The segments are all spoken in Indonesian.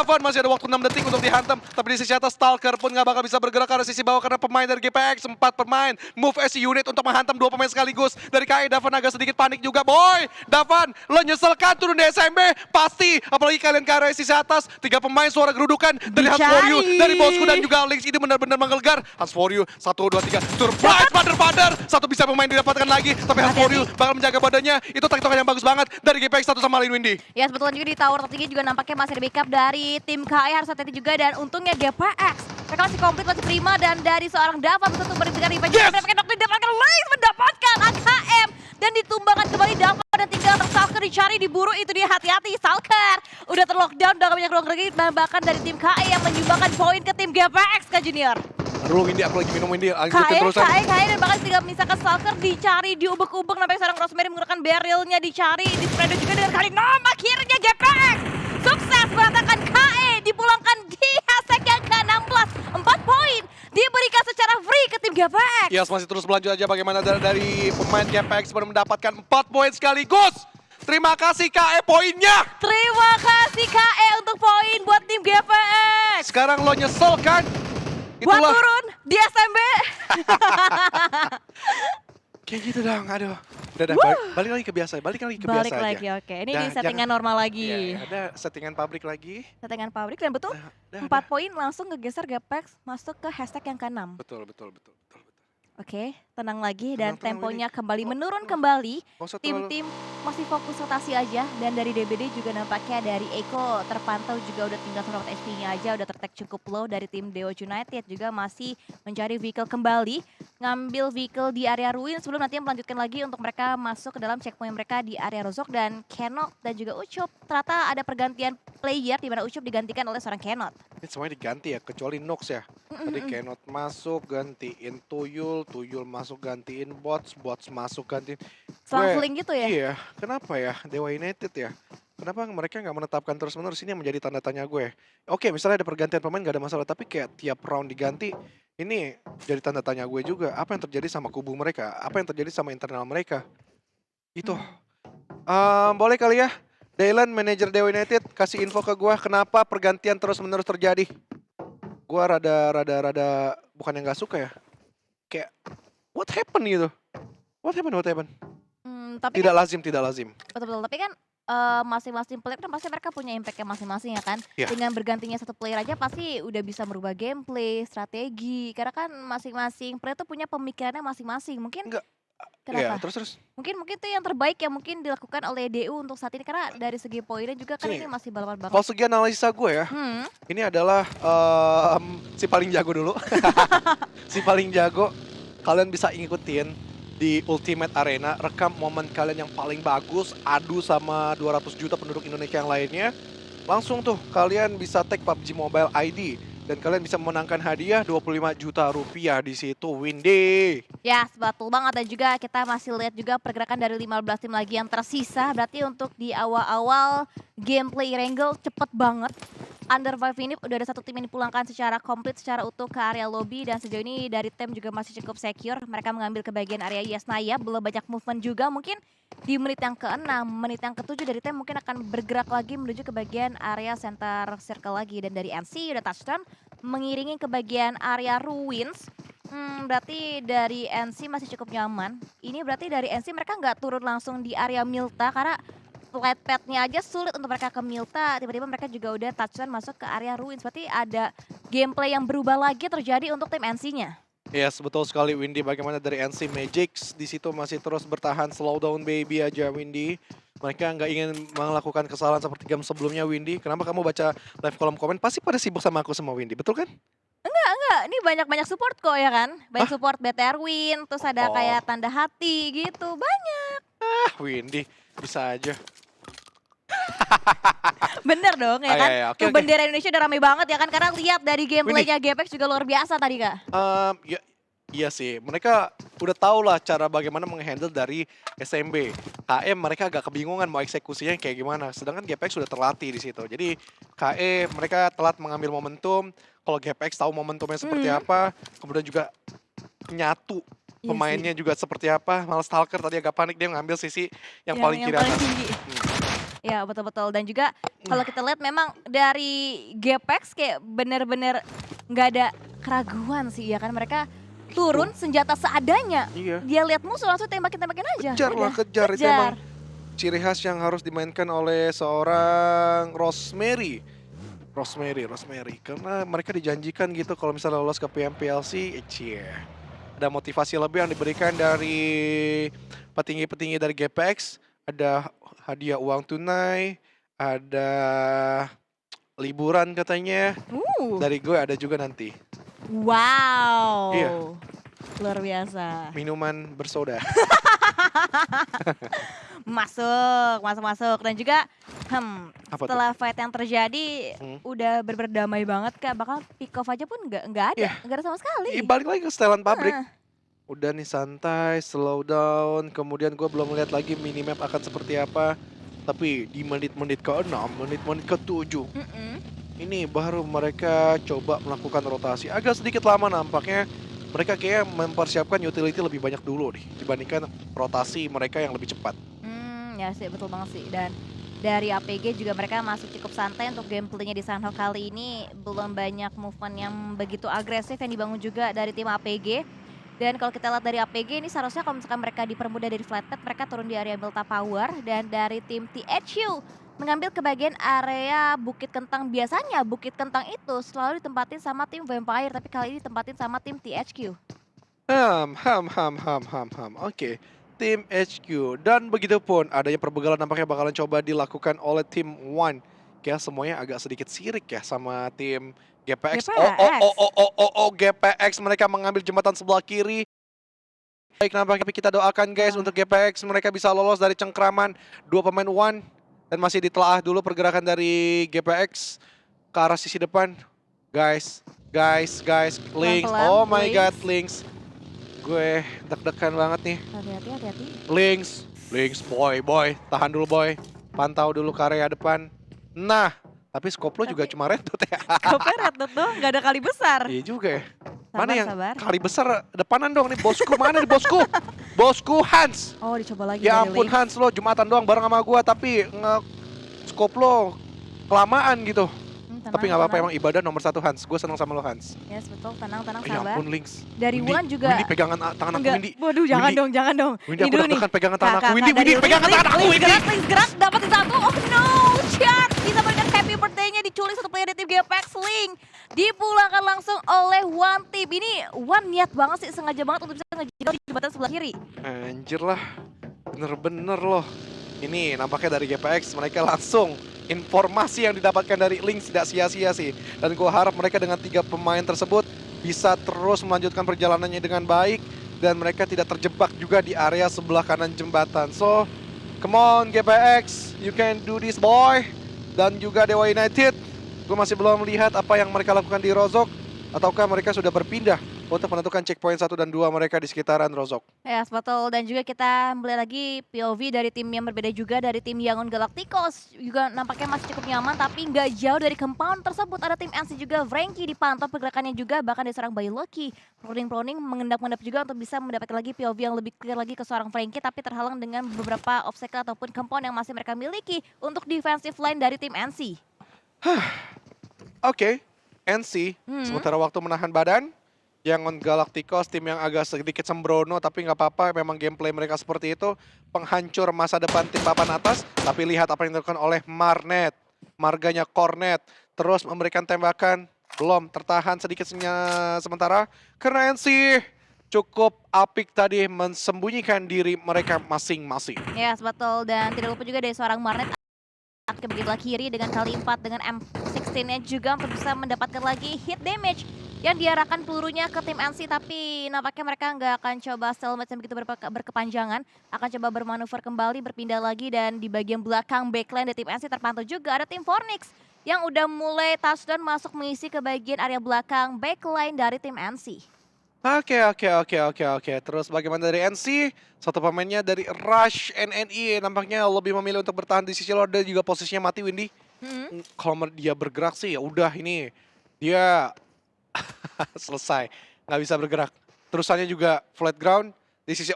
Davan masih ada waktu 6 detik untuk dihantam. Tapi di sisi atas Stalker pun nggak bakal bisa bergerak ke arah sisi bawah karena pemain dari GPX 4 pemain move as a unit untuk menghantam 2 pemain sekaligus. Dari KE Davan agak sedikit panik juga. Boy, Davan lo nyesel kan turun di SMB? Pasti, apalagi kalian ke arah sisi atas. 3 pemain suara gerudukan dari Hans For You, dari Bosku dan juga Lynx. Ini benar-benar menggelegar. Hans For You 1, 2, 3 surprise father. Satu bisa pemain didapatkan lagi. Tapi Hans For You bakal menjaga badannya. Itu tektokan yang bagus banget dari GPX satu sama lain Windy. Ya sebetulnya juga di tower tertinggi juga nampaknya masih ada backup dari tim KE, harus hati-hati juga, dan untungnya GPX mereka masih komplit, masih prima, dan dari seorang Davan untuk berikan revenge. Yes! Mendapatkan Lynx, mendapatkan AKM dan ditumbangkan kembali Davan, dan tinggal Stalker dicari, diburu. Itu dia, hati-hati Stalker udah terlockdown, udah gak banyak ruang lagi, bahkan dari tim KE yang menyumbangkan poin ke tim GPX Kak Junior. Aduh Windy, aku lagi minum Windy. KE dan bahkan tinggal misalkan Stalker dicari, diubek-ubek, nampaknya seorang Rosemary menggunakan barrelnya dicari, di spread juga dengan kali nom. Akhirnya GPX sukses mengatakan KE dipulangkan di hashtag yang ke-16. 4 poin diberikan secara free ke tim GPX. Yes, masih terus berlanjut aja bagaimana dari pemain GPX baru mendapatkan 4 poin sekaligus. Terima kasih KE poinnya. Terima kasih KE untuk poin buat tim GPX. Sekarang lo nyesel kan? Buat turun di SMB. Kayak gitu dong, aduh. Udah, balik lagi ke biasa, balik lagi ke biasa Balik aja. lagi, oke. Ini di settingan normal lagi. Iya, ada settingan pabrik lagi. Settingan pabrik, dan betul Dah, 4 poin langsung ngegeser GPX masuk ke hashtag yang ke-6. Betul. Oke, tenang lagi, dan Tenang, temponya ini. kembali menurun kembali. Nggak usah terlalu- Tim-tim masih fokus rotasi aja, dan dari DBD juga nampaknya dari Eko terpantau juga udah tinggal 100 HP-nya aja, udah tertag cukup low. Dari tim Dewa United juga masih mencari vehicle kembali, ngambil vehicle di area ruin sebelum nantinya melanjutkan lagi untuk mereka masuk ke dalam checkpoint mereka di area Rozok dan Kenok dan juga Ucup. Ternyata ada pergantian player di mana Ucup digantikan oleh seorang Kenot. Ini semuanya diganti ya, kecuali Nox ya. Tadi Kenot masuk, gantiin Tuyul masuk, gantiin Bots masuk, gantiin... Selang-seling gitu ya? Iya, kenapa ya Dewa United ya? Kenapa mereka nggak menetapkan terus-menerus? Ini yang menjadi tanda tanya gue. Oke, misalnya ada pergantian pemain nggak ada masalah, tapi kayak tiap round diganti, ini jadi tanda tanya gue juga. Apa yang terjadi sama kubu mereka? Apa yang terjadi sama internal mereka? Itu. Boleh kali ya, Dylan, manajer Dewa United, kasih info ke gue kenapa pergantian terus-menerus terjadi. Gue rada bukan yang nggak suka ya. Kayak, what happened gitu? What happened? Tapi Tidak lazim. betul-betul, tapi kan masing-masing player kan pasti mereka punya impactnya masing-masing ya kan. Iya. Dengan bergantinya satu player aja pasti udah bisa merubah gameplay, strategi. Karena kan masing-masing player tuh punya pemikirannya masing-masing. Mungkin Enggak. kenapa? Ya, terus. Mungkin itu yang terbaik yang mungkin dilakukan oleh DU untuk saat ini, karena dari segi poinnya juga kan Sini. ini masih balapan banget. Kalau segi analisa gue ya, ini adalah si paling jago dulu. Si paling jago, kalian bisa ngikutin di Ultimate Arena, rekam momen kalian yang paling bagus, adu sama 200 juta penduduk Indonesia yang lainnya. Langsung tuh kalian bisa tag PUBG Mobile ID dan kalian bisa memenangkan hadiah 25 juta rupiah di situ, Windy. Ya, betul banget, dan juga kita masih lihat juga pergerakan dari 15 tim lagi yang tersisa. Berarti untuk di awal-awal gameplay Wrangle cepet banget. Under 5 ini udah ada satu tim yang dipulangkan secara komplit, secara utuh ke area lobby, dan sejauh ini dari tim juga masih cukup secure. Mereka mengambil ke bagian area Yasnaya, belum banyak movement juga. Mungkin di menit yang ke-6, menit yang ke-7 dari tim mungkin akan bergerak lagi menuju ke bagian area center circle lagi. Dan dari NC udah touchdown, mengiringi ke bagian area ruins. Berarti dari NC masih cukup nyaman. Ini berarti dari NC mereka nggak turun langsung di area Milta, karena flat pad-nya aja sulit untuk mereka ke Milta. Tiba-tiba mereka juga udah touchdown masuk ke area ruins. Berarti ada gameplay yang berubah lagi terjadi untuk tim NC-nya. Yes, betul sekali Windy. Bagaimana dari NC Magics di situ masih terus bertahan, slow down baby aja Windy. Mereka nggak ingin melakukan kesalahan seperti game sebelumnya Windy. Kenapa kamu baca live kolom komen? Pasti pada sibuk sama aku sama Windy, betul kan? Enggak, ini banyak-banyak support kok ya kan. Banyak support BTR win, terus ada kayak tanda hati gitu, banyak. Windy, bisa aja. Bener dong ya kan. Oke. Bendera Indonesia udah rame banget ya kan, karena lihat dari gameplaynya GPX juga luar biasa tadi Kak. Iya sih, mereka udah tahu lah cara bagaimana menghandle dari SMB. KM mereka agak kebingungan mau eksekusinya kayak gimana. Sedangkan GPX sudah terlatih di situ. Jadi KE mereka telat mengambil momentum. Kalau GPX tahu momentumnya seperti apa, kemudian juga nyatu pemainnya juga seperti apa. Malah Stalker tadi agak panik, dia ngambil sisi yang paling kiri atas. Ya betul-betul dan juga kalau kita lihat memang dari Gepex kayak bener-bener nggak ada keraguan sih ya kan mereka Gitu. turun senjata seadanya. Iya. Dia lihat musuh langsung tembakin-tembakin aja. Kejar lah, Udah, kejar. Itu emang kejar. ciri khas yang harus dimainkan oleh seorang Rosemary. Rosemary. Karena mereka dijanjikan gitu kalau misalnya lolos ke PMPLC, cie. Ada motivasi lebih yang diberikan dari petinggi-petinggi dari GPX. Ada hadiah uang tunai, ada liburan katanya. Uh, Dari gue ada juga nanti. Iya, wow. Luar biasa. minuman bersoda. Masuk. Dan juga Apa tuh? setelah fight yang terjadi Hmm. udah berdamai banget Kak. Bahkan pick off aja pun Iya, nggak ada sama sekali. balik lagi ke setelan pabrik. Heeh. Udah nih santai, slow down, kemudian gue belum lihat lagi minimap akan seperti apa. Tapi di menit-menit ke-6, menit-menit ke-7, Mm-mm. ini baru mereka coba melakukan rotasi. Agak sedikit lama nampaknya, mereka kayak mempersiapkan utility lebih banyak dulu nih, dibandingkan rotasi mereka yang lebih cepat. Ya sih betul banget sih dan dari APG juga mereka masih cukup santai untuk gameplaynya di Sanhok kali ini belum banyak movement yang begitu agresif yang dibangun juga dari tim APG dan kalau kita lihat dari APG ini seharusnya kalau misalkan mereka dipermudah dari flatpad mereka turun di area Delta Power dan dari tim THU mengambil ke bagian area Bukit Kentang. Biasanya Bukit Kentang itu selalu ditempatin sama tim Vampire tapi kali ini ditempatin sama tim THQ. Oke, tim HQ. Dan begitupun adanya perbegalan nampaknya bakalan coba dilakukan oleh tim One. Kayak semuanya agak sedikit sirik ya sama tim GPX. GPX. GPX mereka mengambil jembatan sebelah kiri. Baik, nampaknya kita doakan guys untuk GPX mereka bisa lolos dari cengkraman dua pemain One. Dan masih ditelaah dulu pergerakan dari GPX ke arah sisi depan. Guys, Lynx. Pelan-pelan, Oh my Lynx. god, Lynx. Gue deg-degan banget nih. Hati-hati. Lynx, boy. Tahan dulu boy. Pantau dulu ke area depan. Nah, tapi scope lo juga Tapi- cuma red dot ya. Koper tuh nggak ada kali besar. Iya juga ya. Sabar, Mana yang sabar. kali besar depanan dong nih bosku, mana nih bosku? Bosku Hans. Oh dicoba lagi Ya dari ampun Lynx. Hans, lo Jumatan doang bareng sama gua tapi scope lo kelamaan gitu. Tenang, Tapi nggak apa-apa, tenang. emang ibadah nomor satu Hans. Gue seneng sama lo Hans. Yes betul, tenang Ya sabar. ampun Lynx. Dari Wulan juga. Windy pegangan tangan aku Enggak, Windy. waduh jangan Windy. dong. Windy Ini aku dulu nih. deg-degan pegangan tangan aku. Kakak, Windy dari pegangan tangan aku Lynx Windy. gerak, dapetin satu. Oh no, shot. Bisa berikan happy birthday-nya diculik satu player dari tim GPX Link. Dipulangkan langsung oleh One Team. Ini One niat banget sih, sengaja banget untuk bisa ngejidol di jembatan sebelah kiri. Anjir lah. Bener-bener loh. Ini nampaknya dari GPX mereka langsung informasi yang didapatkan dari Lynx tidak sia-sia sih. Dan gue harap mereka dengan 3 pemain tersebut bisa terus melanjutkan perjalanannya dengan baik. Dan mereka tidak terjebak juga di area sebelah kanan jembatan. So, come on GPX, you can do this boy. Dan juga Dewa United, gue masih belum melihat apa yang mereka lakukan di Rozok. Ataukah mereka sudah berpindah untuk menentukan checkpoint 1 dan 2 mereka di sekitaran Rozok. Ya, betul. Dan juga kita melihat lagi POV dari tim yang berbeda juga dari tim Yangon Galacticos. Juga nampaknya masih cukup nyaman tapi nggak jauh dari compound tersebut. Ada tim NC juga, Frankie dipantau pergerakannya juga. Bahkan diserang by Loki. Proning mengendap-endap juga untuk bisa mendapatkan lagi POV yang lebih clear lagi ke seorang Frankie. Tapi terhalang dengan beberapa obstacle ataupun compound yang masih mereka miliki untuk defensive line dari tim NC. Oke, NC sementara waktu menahan badan. Yangon Galacticos tim yang agak sedikit sembrono tapi nggak apa-apa, memang gameplay mereka seperti itu. Penghancur masa depan tim papan atas. Tapi lihat apa yang dilakukan oleh Marnet. Marganya Cornet terus memberikan tembakan. Belum tertahan sedikit sementara karena NC cukup apik tadi mensembunyikan diri mereka masing-masing. Yes, betul. Dan tidak lupa juga dari seorang Marnet ke begitu kiri dengan kali 4 dengan M16-nya juga untuk bisa mendapatkan lagi hit damage yang diarahkan pelurunya ke tim NC, tapi nampaknya mereka nggak akan coba stalemate yang begitu berkepanjangan, akan coba bermanuver kembali, berpindah lagi, dan di bagian belakang backline dari tim NC terpantau juga ada tim Fornix yang udah mulai touchdown masuk mengisi ke bagian area belakang backline dari tim NC. Oke. Terus bagaimana dari NC? Satu pemainnya dari Rush NNI nampaknya lebih memilih untuk bertahan di sisi luar dan juga posisinya mati Windy. Kalau dia bergerak sih ya udah ini dia selesai, nggak bisa bergerak. Terusannya juga flat ground di sisi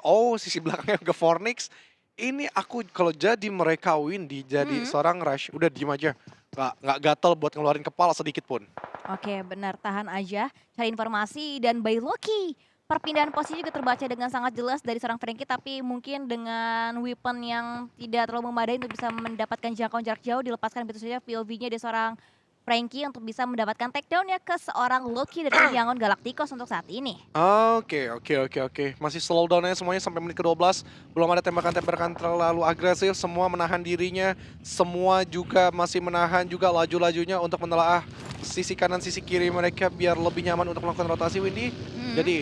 belakangnya ke Fornix. Ini aku kalau jadi mereka Windy jadi Mhm. seorang Rush, udah diem aja. Nggak gatel buat ngeluarin kepala sedikit pun. Oke, benar, tahan aja, cari informasi dan by Loki. Perpindahan posisi juga terbaca dengan sangat jelas dari seorang Frankie, tapi mungkin dengan weapon yang tidak terlalu memadai untuk bisa mendapatkan jangkauan jarak jauh, dilepaskan begitu saja POV-nya dari seorang Frankie untuk bisa mendapatkan takedown-nya ke seorang Loki dari tim Yangon Galacticos untuk saat ini. Oke. Masih slow down aja semuanya sampai menit ke-12. Belum ada tembakan-tembakan terlalu agresif. Semua menahan dirinya. Semua juga masih menahan juga laju-lajunya untuk menelaah sisi kanan, sisi kiri mereka biar lebih nyaman untuk melakukan rotasi, Windy. Mhm. Jadi,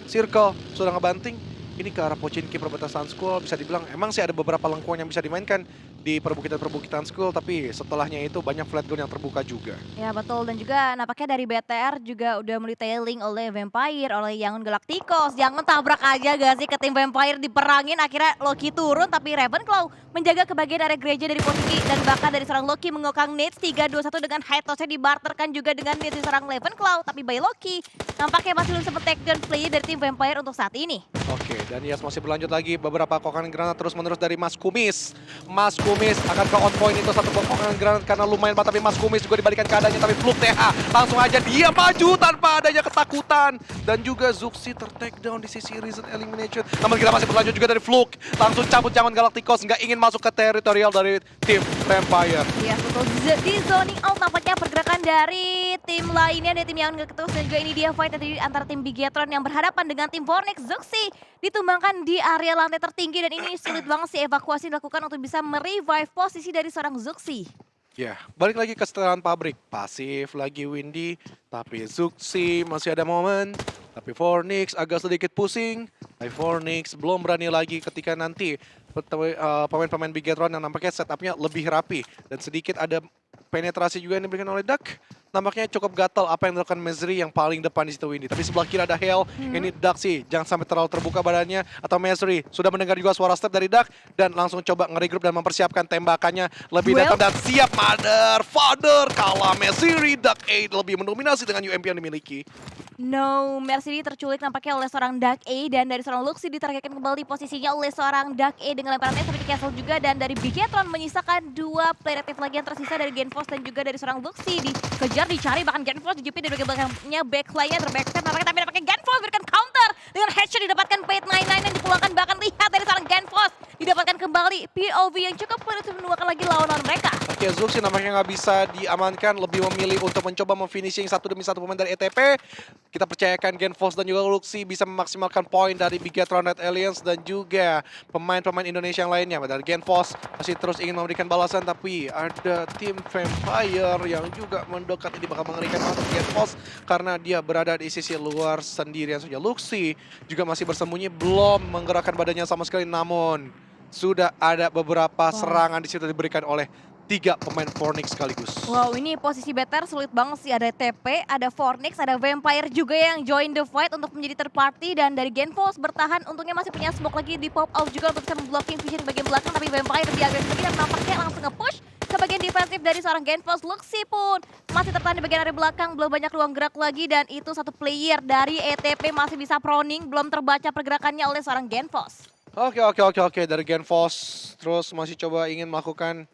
Circle sudah ngebanting. Ini ke arah Pochinki perbatasan school. Bisa dibilang emang sih ada beberapa lengkuan yang bisa dimainkan di perbukitan-perbukitan school. Tapi setelahnya itu banyak flat ground yang terbuka juga. Ya betul, dan juga nampaknya dari BTR juga udah mulai oleh Vampire, oleh Yangon Galacticos. Jangan tabrak aja gak sih ke tim Vampire, diperangin akhirnya Loki turun, tapi Ravenclaw menjaga kebagian area gereja dari Pochinki, dan bahkan dari seorang Loki mengokang nades 3-2-1 dengan high toss-nya dibarterkan juga dengan nades dari seorang Ravenclaw, tapi by Loki nampaknya masih belum sempat take down play dari tim Vampire untuk saat ini. Oke, dan Yas masih berlanjut lagi beberapa kokangan granat terus-menerus dari Mas Kumis. Mas Kumis akan ke on point itu satu kokangan granat karena lumayan banget, tapi Mas Kumis juga dibalikan keadaannya, tapi Fluke TH langsung aja dia maju tanpa adanya ketakutan. Dan juga Zuxi ter-take down di sisi Reason Elimination. Namun kita masih berlanjut juga dari Fluke, langsung cabut Yangon Galacticos, nggak ingin masuk ke teritorial dari tim Vampire. Iya betul, di zoning out nampaknya pergerakan dari tim lainnya, dari tim Yangon Galacticos, dan juga ini dia fight tadi antara tim Bigetron yang berhadapan dengan tim Vornix. Zuxi ditumbangkan di area lantai tertinggi, dan ini sulit banget sih evakuasi dilakukan untuk bisa merevive posisi dari seorang Zuxi. Ya, balik lagi ke setelan pabrik. Pasif lagi Windy, tapi Zuxi masih ada momen. Tapi Fornix agak sedikit pusing. Tapi Fornix belum berani lagi ketika nanti pemain-pemain Bigetron yang nampaknya setupnya lebih rapi. Dan sedikit ada penetrasi juga yang diberikan oleh Duck. Nampaknya cukup gatal apa yang dilakukan Mesri yang paling depan di situ Windy. Tapi sebelah kiri ada Hale, ini Duck sih. Jangan sampai terlalu terbuka badannya. Atau Mesri sudah mendengar juga suara step dari Duck. Dan langsung coba nge-regroup dan mempersiapkan tembakannya lebih Duel. datang dan siap Mother, Father. Kalah Mesri, Duck 8 lebih mendominasi dengan UMP yang dimiliki. No Mercy terculik nampaknya oleh seorang Dark A, dan dari seorang Luxi ditargetkan kembali posisinya oleh seorang Dark A dengan lemparannya sampai di castle juga, dan dari Bigetron menyisakan 2 player aktif lagi yang tersisa dari Genfos dan juga dari seorang Luxi. Dikejar, dicari, bahkan Genfos dijepit dari bagian belakangnya, backline-nya terbackstep nampaknya, tapi nampaknya Genfos berikan counter dengan headshot didapatkan Fate 99 yang dipulangkan, bahkan lihat dari seorang Genfos didapatkan kembali POV yang cukup sulit untuk menemukan lagi lawan-lawan mereka. Oke, Zuxi nampaknya nggak bisa diamankan, lebih memilih untuk mencoba memfinishing satu demi satu pemain dari ETP. Kita percayakan Genfos dan juga Luxi bisa memaksimalkan poin dari Bigetron Red Alliance dan juga pemain-pemain Indonesia yang lainnya. Padahal Genfos masih terus ingin memberikan balasan, tapi ada tim Vampire yang juga mendekat, ini bakal mengerikan untuk Genfos karena dia berada di sisi luar sendirian saja. Luxi juga masih bersembunyi, belum menggerakkan badannya sama sekali, namun sudah ada beberapa serangan di situ diberikan oleh 3 pemain Fornix sekaligus. Wow, ini posisi better sulit banget sih. Ada TP, ada Fornix, ada Vampire juga yang join the fight untuk menjadi third party. Dan dari Genfos bertahan, untungnya masih punya smoke lagi di pop out juga untuk bisa memblocking vision di bagian belakang. Tapi Vampire lebih agresif lagi dan nampaknya langsung nge-push ke bagian defensif dari seorang Genfos. Luxi pun masih tertahan di bagian area belakang, belum banyak ruang gerak lagi. Dan itu satu player dari ETP masih bisa proning, belum terbaca pergerakannya oleh seorang Genfos. Oke. Dari Genfos terus masih coba ingin melakukan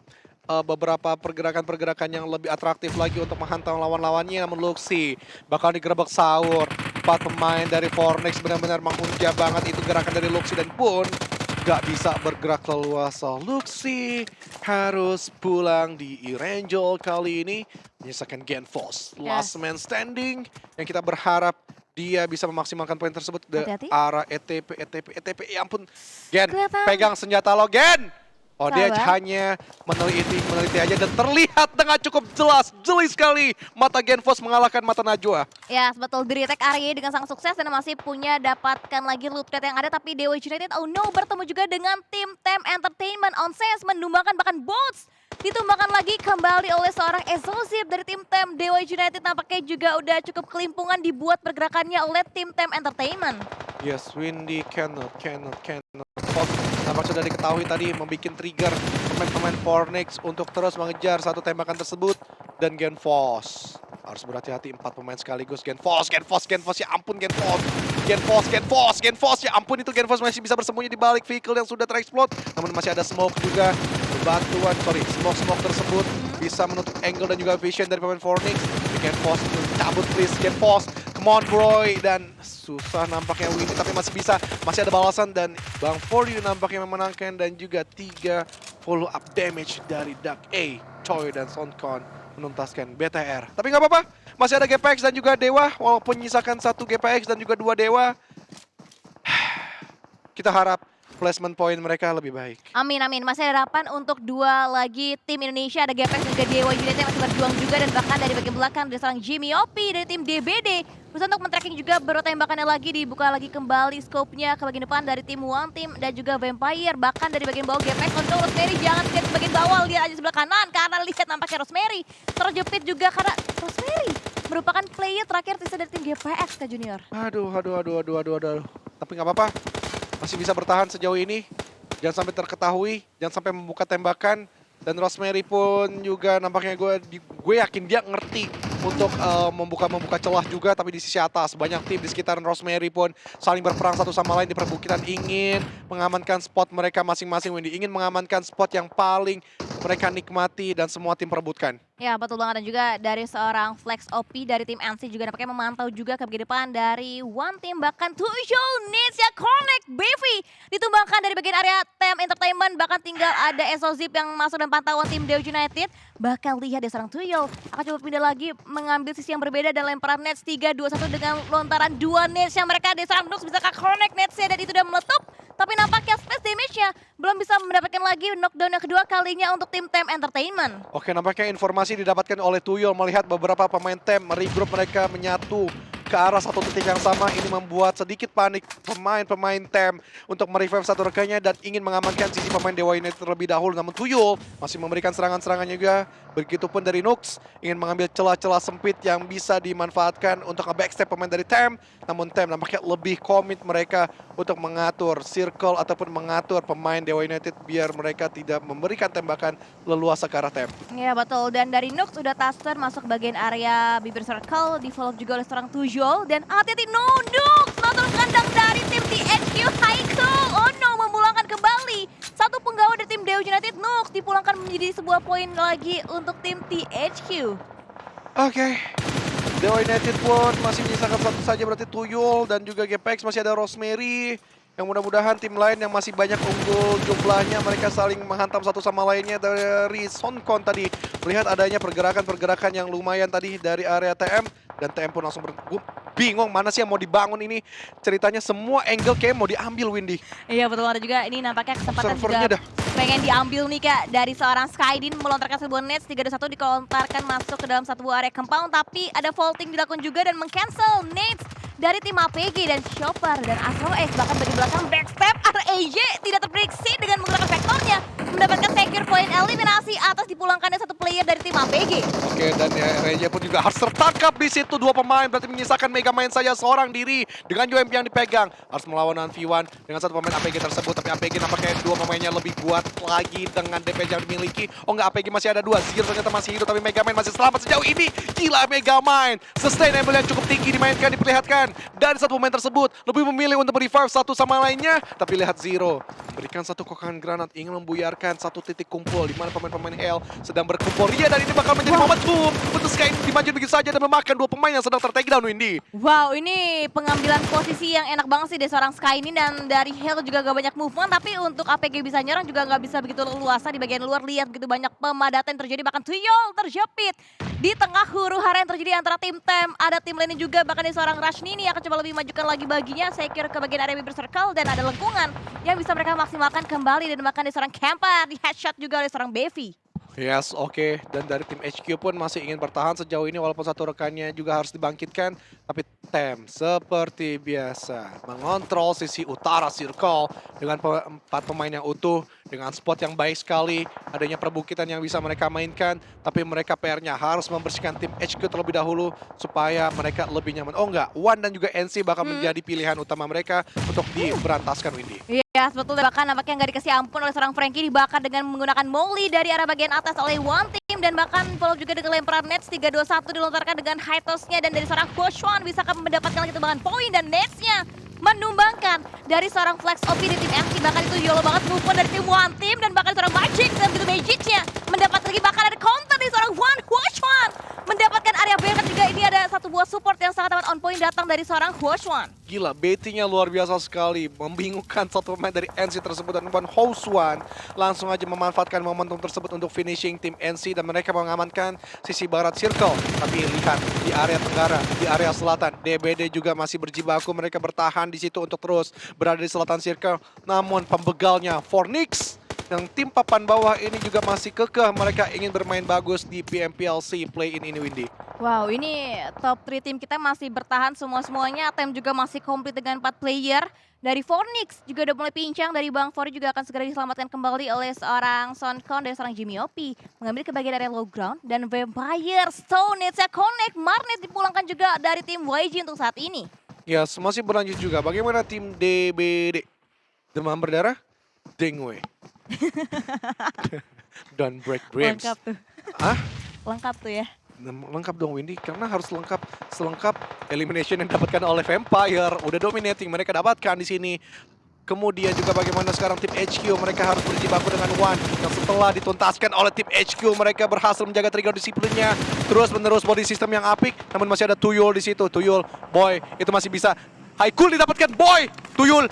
beberapa pergerakan-pergerakan yang lebih atraktif lagi untuk menghantam lawan-lawannya, namun Luxi bakal digerebek sahur. 4 pemain dari Fornix benar-benar menghunja banget itu gerakan dari Luxi dan pun gak bisa bergerak leluasa. Luxi harus pulang di Erangel kali ini menyisakan Genfos. Last man standing yang kita berharap dia bisa memaksimalkan poin tersebut ke Hati-hati. arah ETP. Ya ampun, Gen, Kelihatan. pegang senjata lo, Gen! Oh, dia Sabar. hanya meneliti aja dan terlihat dengan cukup jeli sekali mata Genfos mengalahkan mata Najwa. Ya, betul, di retake area dengan sangat sukses dan masih punya dapatkan lagi loot crate yang ada, tapi Dewa United oh no bertemu juga dengan tim Tem Entertainment. Onsense menumbangkan bahkan Boats ditumbangkan lagi kembali oleh seorang Explosive dari tim Tem. Dewa United nampaknya juga udah cukup kelimpungan dibuat pergerakannya oleh tim Tem Entertainment. Yes, Windy cannot. Fox nampak sudah diketahui tadi membuat trigger pemain-pemain Fornix untuk terus mengejar satu tembakan tersebut dan Genfos Harus berhati-hati 4 pemain sekaligus. Genfos, ya ampun Genfos, ya ampun itu Genfos masih bisa bersembunyi di balik vehicle yang sudah terexplode. Namun masih ada smoke juga. Smoke tersebut bisa menutup angle dan juga vision dari pemain Fornix. Genfos cabut please, Genfos. Come on bro, dan susah nampaknya Windy tapi masih bisa, masih ada balasan dan Bang For You nampaknya memenangkan dan juga 3 follow up damage dari Dark A, Choi dan Sonkon menuntaskan BTR. Tapi nggak apa-apa, masih ada GPX dan juga Dewa, walaupun menyisakan 1 GPX dan juga 2 Dewa. Kita harap placement point mereka lebih baik. Amin, amin. Masih ada harapan untuk 2 lagi tim Indonesia. Ada GPX dan juga Dewa United yang masih berjuang juga. Dan bahkan dari bagian belakang ada seorang Jimmy Opi dari tim DBD. Berusaha untuk men-tracking juga baru tembakannya lagi. Dibuka lagi kembali scope-nya ke bagian depan dari tim One Team dan juga Vampire. Bahkan dari bagian bawah GPX untuk Rosemary. Jangan lihat bagian bawah, lihat aja sebelah kanan. Karena lihat nampaknya Rosemary terjepit juga karena Rosemary merupakan player terakhir tersisa dari tim GPX, Kak Junior. Aduh. Tapi nggak apa-apa. Masih bisa bertahan sejauh ini. Jangan sampai terketahui, jangan sampai membuka tembakan. Dan Rosemary pun juga nampaknya gue yakin dia ngerti untuk membuka celah juga, tapi di sisi atas banyak tim di sekitaran Rosemary pun saling berperang satu sama lain di perbukitan, ingin mengamankan spot mereka masing-masing. Windy ingin mengamankan spot yang paling mereka nikmati dan semua tim perebutkan. Ya betul banget, dan juga dari seorang Flex OP dari tim NC juga nampaknya memantau juga ke bagian depan dari One Team. Bahkan Tujuh Nitsya Connect Bevi ditumbangkan dari bagian area Tem Entertainment. Bahkan tinggal ada Exozip yang masuk dan pantauan tim Dewa United. Bahkan lihat dari seorang Tuyol akan coba pindah lagi mengambil sisi yang berbeda dan lemparan Nets 3-2-1 dengan lontaran 2 Nets yang mereka dari seorang Nux bisa connect Netsnya dan itu udah meletup. Tapi nampaknya space damage-nya belum bisa mendapatkan lagi knockdown yang kedua kalinya untuk tim Tem Entertainment. Oke, nampaknya informasi didapatkan oleh Tuyol melihat beberapa pemain Tem regroup mereka menyatu ke arah satu titik yang sama. Ini membuat sedikit panik pemain Tem untuk merevive satu rekannya dan ingin mengamankan sisi pemain Dewa United terlebih dahulu. Namun Tuyol masih memberikan serangan-serangannya juga. Begitupun dari Nux ingin mengambil celah-celah sempit yang bisa dimanfaatkan untuk nge-backstep pemain dari Tem. Namun Tem nampaknya lebih komit mereka untuk mengatur circle ataupun mengatur pemain Dewa United biar mereka tidak memberikan tembakan leluasa ke arah Tem. Ya betul, dan dari Nux udah taster masuk bagian area bibir circle, di follow juga oleh seorang Tujol. Dan hati-hati, no Nux, terus kandang dari tim THQ Haiku. Oh no, memulangkan kembali satu penggawa dari tim Dewa United. Nux dipulangkan menjadi sebuah poin lagi untuk tim THQ. Oke. Dewa United pun masih menyisakan satu saja, berarti Tuyul dan juga GPX, masih ada Rosemary. Yang mudah-mudahan tim lain yang masih banyak unggul jumlahnya mereka saling menghantam satu sama lainnya. Dari Sonkon tadi melihat adanya pergerakan-pergerakan yang lumayan tadi dari area TM. Dan TM pun langsung bingung mana sih yang mau dibangun ini. Ceritanya semua angle kayak mau diambil Windy. Iya betul, ada juga ini nampaknya kesempatan Servernya juga pengen diambil nih Kak dari seorang Skydin, melontarkan sebuah nets 3-1 dikelontarkan masuk ke dalam satu area compound, tapi ada vaulting dilakukan juga dan meng-cancel nets dari tim APG dan Chopper dan Astro X. Bahkan bagi belakang backstep RAJ tidak terprediksi dengan menggunakan vektornya mendapatkan secure point eliminasi atas dipulangkannya satu player dari tim APG. Oke, dan ya, RJ pun juga harus tertangkap di situ. 2 pemain berarti menyisakan Megamind saja seorang diri dengan UMP yang dipegang. Harus melawan V1 dengan satu pemain APG tersebut, tapi APG nampaknya 2 pemainnya lebih kuat lagi dengan DPS yang dimiliki. Oh enggak, APG masih ada 2. Zir ternyata masih hidup, tapi Megamind masih selamat sejauh ini. Gila Megamind, sustainable yang cukup tinggi dimainkan, diperlihatkan. Dan satu pemain tersebut lebih memilih untuk revive satu sama lainnya. Tapi lihat Zero berikan satu kokangan granat, ingin membuyarkan satu titik kumpul di mana pemain-pemain Hell sedang berkumpul. Iya, dan ini bakal menjadi momentum untuk Sky dimaju begitu saja dan memakan 2 pemain yang sedang tertakedown, Windy. Wow, ini pengambilan posisi yang enak banget sih dari seorang Sky ini, dan dari Hell juga gak banyak movement, tapi untuk APG bisa nyerang juga gak bisa begitu leluasa di bagian luar. Lihat begitu banyak pemadatan yang terjadi, bahkan Tuyol terjepit di tengah huru-hara yang terjadi antara tim Tem. Ada tim lainnya juga, bahkan dari seorang Rashnini akan coba lebih majukan lagi baginya, secure ke bagian area bibir circle, dan ada lengkungan yang bisa mereka maksimalkan kembali, dan bahkan dari seorang Camper di headshot juga oleh seorang Bevi. Yes, oke. Dan dari tim HQ pun masih ingin bertahan sejauh ini walaupun satu rekannya juga harus dibangkitkan. Tapi Tem seperti biasa mengontrol sisi utara circle dengan 4 pemain yang utuh, dengan spot yang baik sekali. Adanya perbukitan yang bisa mereka mainkan, tapi mereka PR-nya harus membersihkan tim HQ terlebih dahulu supaya mereka lebih nyaman. Oh enggak, One dan juga NC bakal menjadi pilihan utama mereka untuk diberantaskan, Windy. Iya, sebetulnya bahkan nampaknya nggak dikasih ampun oleh seorang Frankie, dibakar dengan menggunakan Molly dari arah bagian atas oleh One Team. dan bahkan follow juga dengan lemparan Nets 3-2-1 dilontarkan dengan high toss-nya dan dari seorang Huochuan bisa mendapatkan lagi tambahan poin dan Nets-nya menumbangkan dari seorang flex OP di tim MC, bahkan itu YOLO banget move on dari tim One Team dan bahkan seorang Magic dan begitu Magicnya mendapat lagi bahkan ada counter dari seorang Huochuan mendapatkan area B ketiga. Ini ada satu buah support yang sangat amat on point datang dari seorang Huochuan. Gila, baitingnya luar biasa sekali. Membingungkan satu pemain dari NC tersebut dan Wan Huochuan langsung aja memanfaatkan momentum tersebut untuk finishing tim NC dan mereka mengamankan sisi barat circle. Tapi lihat di area tenggara, di area selatan, DBD juga masih berjibaku. Mereka bertahan di situ untuk terus berada di selatan circle. Namun pembegalnya Fornix yang tim papan bawah ini juga masih kekeh. Mereka ingin bermain bagus di PMPLC play-in ini, Windy. Wow, ini top 3 tim kita masih bertahan semua-semuanya. Tim juga masih komplit dengan 4 player. Dari Fornix juga udah mulai pincang. Dari Bang Fori juga akan segera diselamatkan kembali oleh seorang Soncon dan seorang Jimmy Opi. Mengambil ke bagian area low ground. Dan Vampire Stone Nets-nya connect. Marnet dipulangkan juga dari tim YG untuk saat ini. Ya, masih berlanjut juga. Bagaimana tim DBD? Demam berdarah? Dengwe. Don't break dreams. Lengkap tuh. Ah? Lengkap tuh ya. Lengkap dong Windy, karena harus lengkap selengkap elimination yang didapatkan oleh Vampire. Udah dominating mereka dapatkan di sini. Kemudian juga bagaimana sekarang tim HQ, mereka harus berjibaku dengan One. Yang setelah dituntaskan oleh tim HQ, mereka berhasil menjaga trigger disiplinnya. Terus menerus body system yang apik, namun masih ada Tuyul di situ. Tuyul, boy, itu masih bisa. Haikul didapatkan, boy! Tuyul,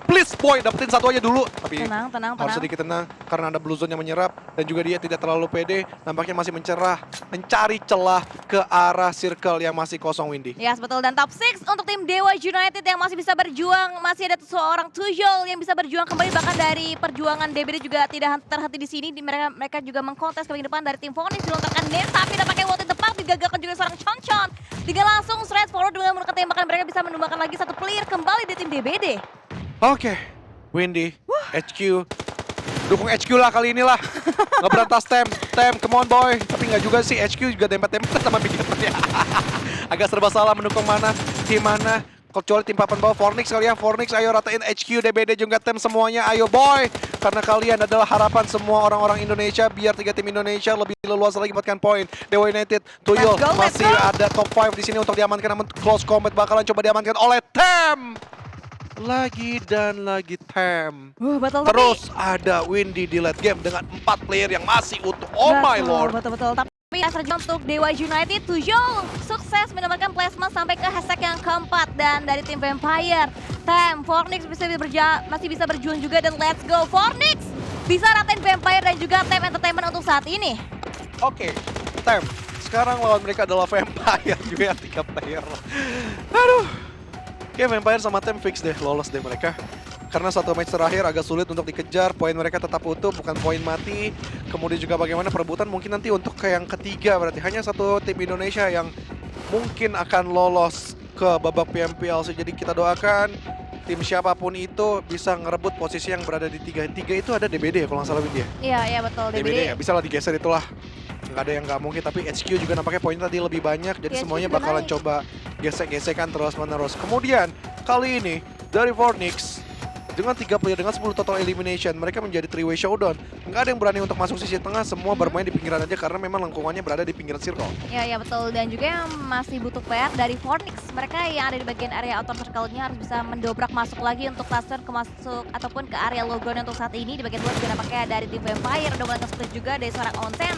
please boy, dapetin satu aja dulu. Tapi Tenang. harus sedikit tenang karena ada blue zone yang menyerap dan juga dia tidak terlalu pede, nampaknya masih mencari celah ke arah circle yang masih kosong, Windy. Yes, betul. Dan top 6 untuk tim Dewa United yang masih bisa berjuang. Masih ada seorang Tuyul yang bisa berjuang kembali, bahkan dari perjuangan DBD juga tidak terhenti di sini. Mereka juga mengkontes ke depan dari tim Phoenix dilontarkan Nets, tapi tampaknya waktu tepat digagalkan juga seorang Chonchon. Tiga langsung straight forward dengan menggunakan tembakan, mereka bisa menumbangkan lagi satu player kembali di tim DBD. Oke, Windy, HQ, dukung HQ lah kali inilah. Ngeberantas Tem, come on boy. Tapi nggak juga sih, HQ juga tembak-tembak sama beginnernya. Agak serba salah mendukung mana, tim mana. Kecuali tim papan bawah Fornix kali ya. Fornix ayo ratain HQ, DBD juga Tem semuanya. Ayo boy, karena kalian adalah harapan semua orang-orang Indonesia. Biar 3 tim Indonesia lebih leluasa lagi mendapatkan poin. Dewa United, Tuyul masih ada top 5 di sini untuk diamankan. Namun close combat bakalan coba diamankan oleh Tem. Lagi dan lagi Tem. Betul, terus ada Windy di late game dengan 4 player yang masih utuh. Oh my lord. Betul. Tapi strategi untuk Dewa United, Tuyul sukses mendapatkan placement sampai ke hashtag yang keempat. Dan dari tim Vampire, Tem, Fornix masih bisa berjuang juga. Dan let's go Fornix bisa ratain Vampire dan juga Tem Entertainment untuk saat ini. Oke, Tem. Sekarang lawan mereka adalah Vampire juga 3 player. Aduh. Oke, Vampire sama Tem fix deh, lolos deh mereka. Karena satu match terakhir agak sulit untuk dikejar, poin mereka tetap utuh, bukan poin mati. Kemudian juga bagaimana perebutan mungkin nanti untuk ke yang ketiga, berarti hanya satu tim Indonesia yang mungkin akan lolos ke babak PMPLC. Jadi kita doakan tim siapapun itu bisa ngerebut posisi yang berada di 3. 3 itu ada DBD ya kalau nggak salah Windy ya? Iya betul, DBD ya, bisa lah digeser itulah. Nggak ada yang nggak mungkin, tapi HQ juga nampaknya poinnya tadi lebih banyak, jadi HQ semuanya juga bakalan naik. coba gesek-gesekan terus-menerus. Kemudian kali ini dari Fornix dengan 3 player dengan 10 total elimination, mereka menjadi 3-way showdown. Nggak ada yang berani untuk masuk sisi tengah, semua bermain di pinggiran aja karena memang lengkungannya berada di pinggiran circle. Iya betul, dan juga yang masih butuh PR dari Fornix, mereka yang ada di bagian area outer circle-nya harus bisa mendobrak masuk lagi untuk cluster masuk ataupun ke area low ground untuk saat ini. Di bagian luar juga nampaknya dari tim Vampire, udah mulai nge-split juga dari seorang Onsen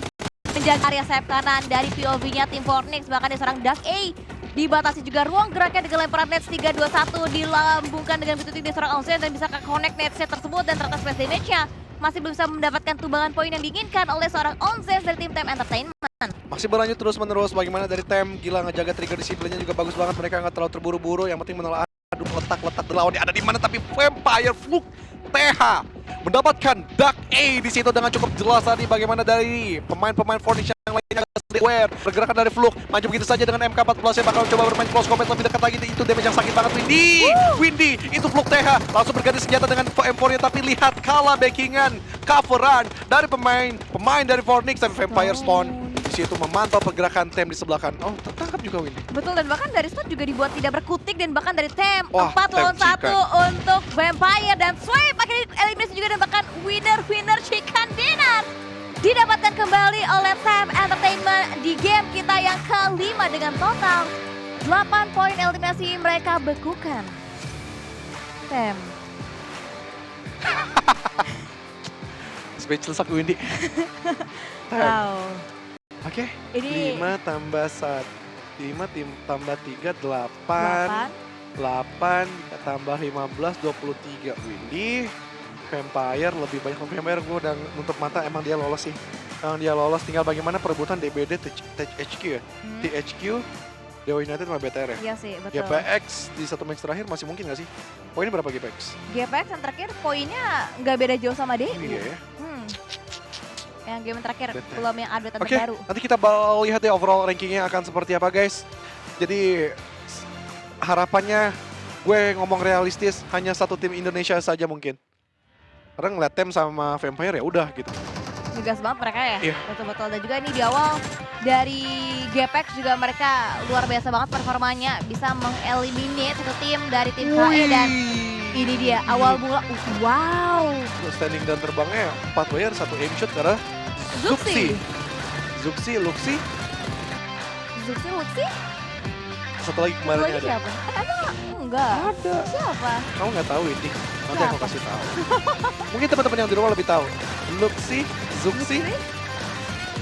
menjaga area sayap kanan dari POV-nya tim Fornix, bahkan dari seorang Dark A dibatasi juga ruang geraknya dengan lemparan Nets 3-2-1 dilambungkan dengan begitu tinggi seorang Onsen dan bisa connect Netsnya tersebut dan ternyata splash damage-nya masih belum bisa mendapatkan tumbangan poin yang diinginkan oleh seorang Onsen dari tim Tem Entertainment. Masih berlanjut terus-menerus, bagaimana dari Tem, gila ngejaga trigger disiplinnya juga bagus banget, mereka nggak terlalu terburu-buru, yang penting menelaah letak lawannya ada di mana, tapi Vampire Fluke TH mendapatkan Dark A di situ dengan cukup jelas tadi. Bagaimana dari pemain-pemain Fornix yang lainnya aware, pergerakan dari Fluke maju begitu saja dengan MK14 yang bakal coba bermain close combat lebih dekat lagi. Itu damage yang sakit banget Windy itu Fluke TH langsung berganti senjata dengan M4-nya, tapi lihat kalah backingan coveran dari pemain dari Fornix dan Vampire Stone di situ memantau pergerakan Tem di sebelah kanan. Oh, tertangkap juga Windy. Betul, dan bahkan dari Stone juga dibuat tidak berkutik, dan bahkan dari Tem Wah, 4 lawan Tem 1 untuk Vampire dan Swipe akhirnya eliminasi juga, dan bahkan winner chicken dinner. didapatkan kembali oleh Tem Entertainment di game kita yang kelima dengan total 8 poin eliminasi mereka bekukan. Tem. Speechless aku Windy. Wow. Oke, Ini 5 tambah 1, 5 tambah 3, 8. 8 tambah 15, 23 Windy. Vampire lebih banyak. Vampire gue udah nutup mata, emang dia lolos sih. Emang dia lolos, tinggal bagaimana perebutan DBD THQ ya. THQ, Dewa United sama BTR ya. Iya sih, betul. GPX di satu match terakhir masih mungkin gak sih? Poinnya berapa GPX? GPX yang terakhir poinnya nggak beda jauh sama DU. Iya ya. Yang game terakhir, Betul. belum yang update Oke, terbaru. nanti kita bakal lihat ya overall rankingnya akan seperti apa guys. Jadi harapannya gue ngomong realistis, hanya satu tim Indonesia saja mungkin. Karena ngeliat Tem sama Vampire ya udah gitu. Ngegas banget mereka ya. Iya. Betul-betul. Dan juga ini di awal dari GPX juga mereka luar biasa banget performanya. Bisa mengeliminate satu tim dari tim KE dan ini dia awal mula. Wow. Standing dan terbangnya 4 player, 1 aim shot karena Zuxi. Zuxi, Luxi, Zuxi, Luxi? satu lagi Satu kemarin lagi ada. siapa? Emang enggak. Ada. Siapa? Kamu nggak tahu ini? Nanti aku Siapa? kasih tahu. Mungkin teman-teman yang di rumah lebih tahu. Luxi, Zuxi,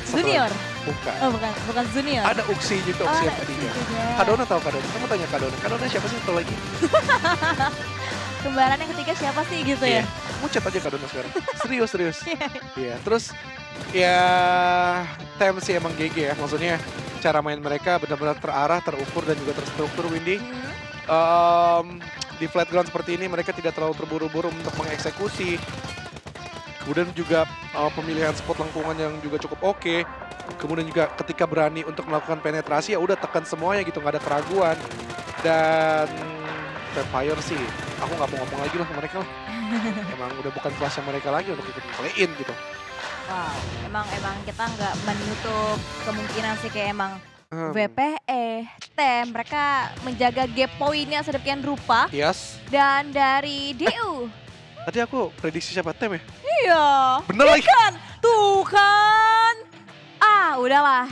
satu Junior? lagi. Bukan. Oh bukan Junior. Ada Uxi juga, Uxi yang ketiga. Kadona tahu Kadona? Kamu tanya Kadona. Kadona siapa sih satu lagi? Kembaran yang ketiga siapa sih gitu ya? Kamu chat aja Kadona sekarang. Serius, serius. Iya, terus ya Tem sih emang GG ya. Maksudnya cara main mereka benar-benar terarah, terukur dan juga terstruktur Windy. Di flat ground seperti ini mereka tidak terlalu terburu-buru untuk mengeksekusi. Kemudian juga pemilihan spot lengkungan yang juga cukup oke. Kemudian juga ketika berani untuk melakukan penetrasi ya udah tekan semuanya gitu, nggak ada keraguan. Dan Vampire sih, aku nggak mau ngomong lagi lah ke mereka lah. Emang udah bukan kelasnya mereka lagi untuk ikut play-in gitu. Wow, emang kita nggak menutup kemungkinan sih kayak emang VPE, Tem, mereka menjaga gap poinnya sedemikian rupa. Yes. Dan dari DU. Tadi aku prediksi siapa? Tem ya? Iya. Bener lagi. Kan? Tuh kan. Udahlah.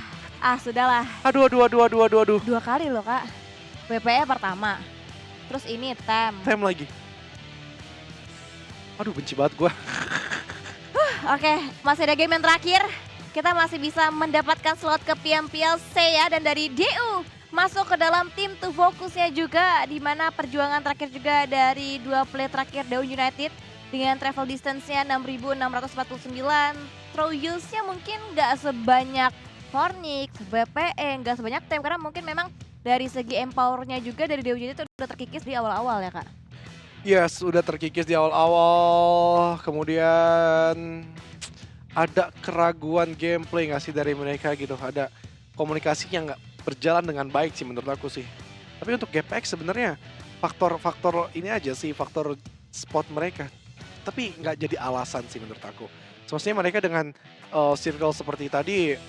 Sudahlah. Aduh. 2 kali loh kak. VPE pertama. Terus ini Tem. Tem lagi. Aduh benci banget gue. Oke, masih ada game yang terakhir. Kita masih bisa mendapatkan slot ke PMPLC ya. Dan dari DU masuk ke dalam tim to fokusnya juga. Di mana perjuangan terakhir juga dari 2 play terakhir Daun United. Dengan travel distance-nya 6.649. Throw use-nya mungkin nggak sebanyak Fornix, BPE, nggak sebanyak Tem. Karena mungkin memang dari segi empower-nya juga dari Daun United udah terkikis di awal-awal ya kak. Yes, udah terkikis di awal-awal. Kemudian ada keraguan gameplay nggak sih dari mereka gitu. Ada komunikasinya nggak berjalan dengan baik sih menurut aku sih. Tapi untuk GPX sebenarnya faktor ini aja sih, faktor spot mereka. Tapi nggak jadi alasan sih menurut aku. Semestinya mereka dengan circle seperti tadi,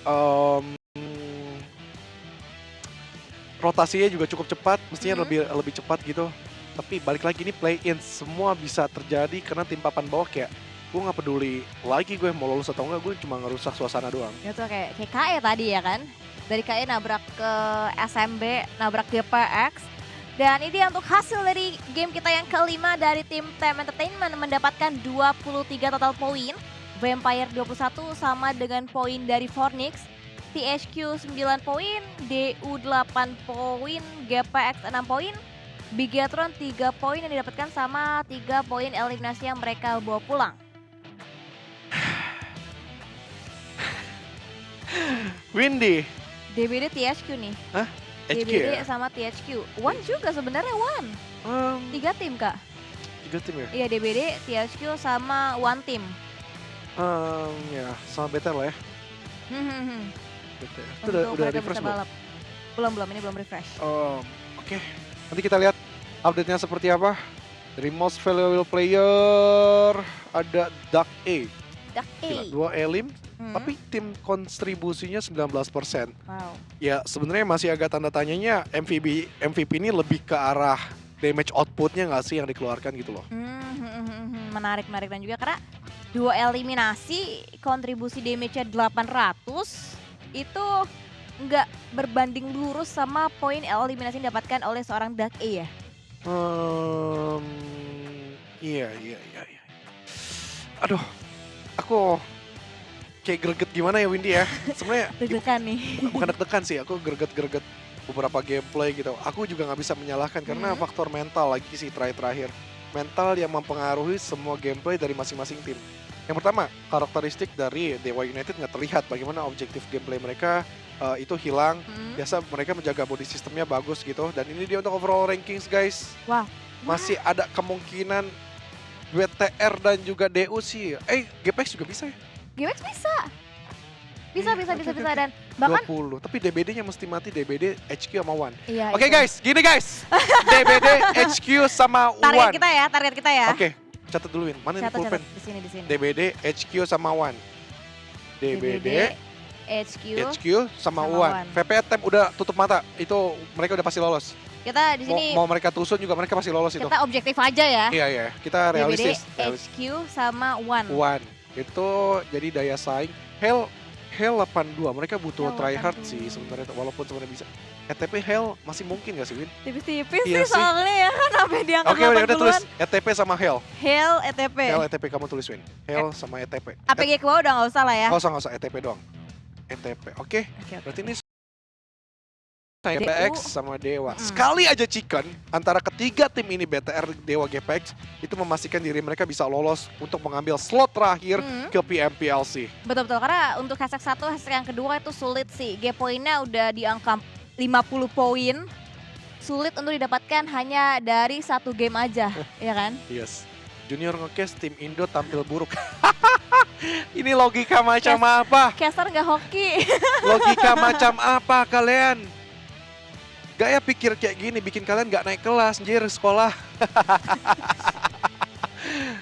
rotasinya juga cukup cepat, mestinya lebih cepat gitu. Tapi balik lagi ini play-in, semua bisa terjadi karena tim papan bawah kayak gue nggak peduli lagi gue mau lolos atau enggak, gue cuma ngerusak suasana doang. Itu kayak KE tadi ya kan. Dari KE nabrak ke SMB, nabrak GPX. Dan ini dia untuk hasil dari game kita yang kelima dari tim Tem Entertainment mendapatkan 23 total poin. Vampire 21 sama dengan poin dari Fornix. THQ 9 poin, DU 8 poin, GPX 6 poin. Bigatron 3 poin yang didapatkan sama 3 poin eliminasi yang mereka bawa pulang. Windy. DBD THQ nih. Hah? HQ DBD ya? sama THQ. One juga sebenarnya One. 3 tim kak. 3 tim ya? Iya DBD, THQ sama One Team. Ya sama better lah ya. BTR. Itu Untuk udah mereka refresh bisa belum? balap. Belum, ini belum refresh. Oke. Nanti kita lihat update-nya seperti apa. Dari most valuable player ada Dark A. Dark A. Gila, 2 elim, tapi tim kontribusinya 19%. Wow. Ya sebenarnya masih agak tanda tanyanya MVP ini lebih ke arah damage outputnya nggak sih yang dikeluarkan gitu loh. Menarik dan juga karena 2 eliminasi, kontribusi damage-nya 800, itu nggak berbanding lurus sama poin eliminasi yang didapatkan oleh seorang Dark A ya? Mmm, iya. Aduh, aku kayak greget gimana ya Windy ya. Sebenarnya Deg-degan nih. bukan deg-degan sih, aku greget-greget beberapa gameplay gitu. Aku juga nggak bisa menyalahkan karena faktor mental lagi sih terakhir. Mental yang mempengaruhi semua gameplay dari masing-masing tim. Yang pertama, karakteristik dari Dewa United nggak terlihat bagaimana objektif gameplay mereka itu hilang. Biasa mereka menjaga body sistemnya bagus gitu. Dan ini dia untuk overall rankings guys. Wah. Masih ada kemungkinan WTR dan juga DU sih. GPX juga bisa ya? GPX bisa. Bisa Oke. dan bahkan 20. Tapi DBD-nya mesti mati DBD, HQ sama One. iya. Oke itu. guys, gini guys. DBD, HQ sama One. Target kita ya. Oke, catat dulu Win. Mana nih Catat pulpen? di sini. DBD, HQ sama One. DBD, HQ sama sama One. One. VP Temp udah tutup mata. Itu mereka udah pasti lolos. Kita di sini Mau mereka tusun juga mereka pasti lolos itu. kita objektif aja ya. Iya. Kita DBD, realistis. HQ sama One. One. Itu jadi daya saing. Hell 82. Mereka butuh Hell try hard 82. sih sebenarnya walaupun sebenarnya bisa. ETP Hell masih mungkin gak sih Win? Tipis-tipis Iya sih sih. soalnya ya kan sampai diangkat Oke, udah tulis 80-an. ETP sama Hell. Hell ETP. Hell ETP kamu tulis Win. Hell sama ETP. APG ke bawah udah nggak usah lah ya. Nggak usah ETP doang. ETP. Oke. Oke. Berarti ini GPX DU. sama Dewa. Sekali aja chicken antara ketiga tim ini BTR, Dewa, GPX itu memastikan diri mereka bisa lolos untuk mengambil slot terakhir ke PMPLC. Betul-betul, karena untuk hashtag 1, hashtag yang kedua itu sulit sih. G poinnya udah di angka 50 poin. Sulit untuk didapatkan hanya dari satu game aja, ya kan? Yes. Junior Ngekes tim Indo tampil buruk. Ini logika macam apa? Caster nggak hoki. Logika macam apa kalian? Gaya pikir kayak gini bikin kalian nggak naik kelas, anjir, sekolah.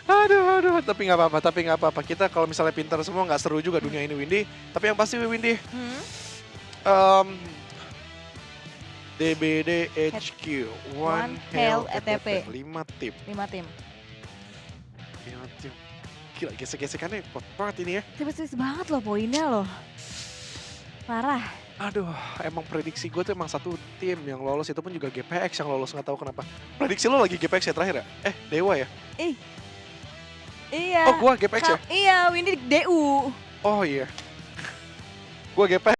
aduh, tapi nggak apa-apa. Kita kalau misalnya pintar semua nggak seru juga dunia ini Windy. Tapi yang pasti Windy, DBD HQ, One Hell ETP, 5 tim. 5 tim. Gila, gesek-gesekannya kuat banget ini ya. Tipis-tipis banget loh poinnya loh. Parah. Aduh, emang prediksi gue tuh emang satu tim yang lolos itu pun juga GPX yang lolos, nggak tahu kenapa. Prediksi lo lagi GPX ya terakhir ya? Dewa ya? Iya. Oh, gua GPX ya? Iya, Windy DU. Oh iya. Gua GPX.